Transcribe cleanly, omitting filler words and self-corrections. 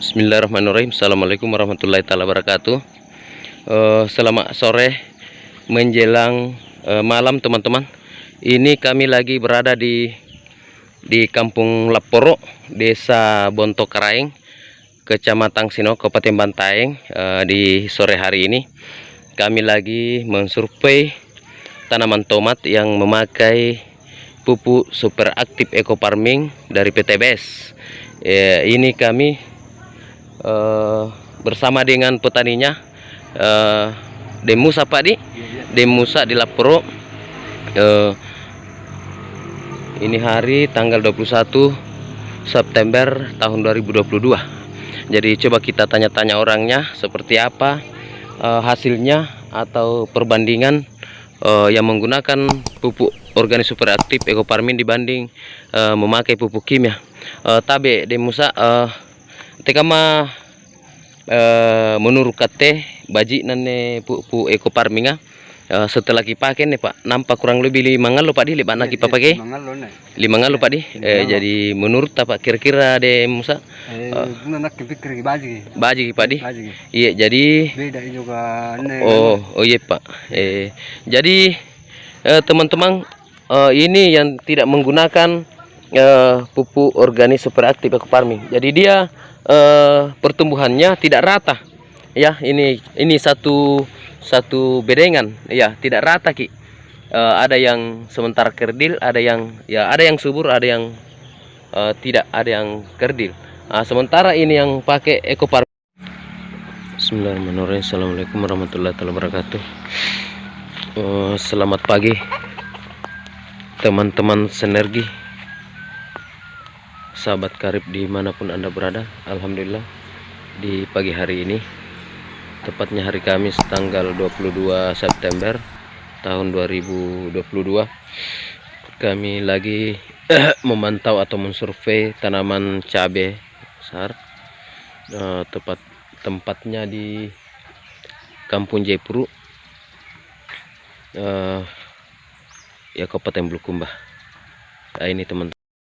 Bismillahirrahmanirrahim. Assalamualaikum warahmatullahi wabarakatuh. Selamat sore menjelang malam teman-teman. Ini kami lagi berada di Kampung Laporo, Desa Bontokaraeng, Kecamatan Sino, Kabupaten Bantaeng. Di sore hari ini kami lagi mensurvei tanaman tomat yang memakai pupuk super aktif eco farming dari PTBS. Ini kami bersama dengan petaninya, Demusa Pak Di, Demusa di Laporo. Ini hari tanggal 21 September tahun 2022. Jadi coba kita tanya-tanya orangnya seperti apa hasilnya atau perbandingan yang menggunakan pupuk organik super aktif eco farming dibanding memakai pupuk kimia. Tabe Demusa, tekama menurut kate baji nane pupuk eco farming setelah pakai nih Pak, nampak kurang lebih 5 ngalo Pak Di, lebat nak kita pakai 5 ngalo Pak Di. Jadi menurut Pak kira-kira Demusa baji Pak Di. Iya, jadi beda juga. Oh iya Pak. Jadi teman-teman, ini yang tidak menggunakan pupuk organik super aktif eco farming. Jadi dia pertumbuhannya tidak rata. Ya, ini satu bedengan. Ya, tidak rata Ki. Ada yang sementara kerdil, ada yang subur, ada yang tidak, ada yang kerdil. Sementara ini yang pakai eco farming. Bismillahirrahmanirrahim. Assalamualaikum warahmatullahi wabarakatuh. Selamat pagi teman-teman sinergi, sahabat karib dimanapun Anda berada. Alhamdulillah di pagi hari ini, tepatnya hari Kamis tanggal 22 September tahun 2022, kami lagi memantau atau mensurvei tanaman cabai besar. Tempatnya di Kampung Jepuru, ya Kabupaten Bulukumba. Ini teman-teman.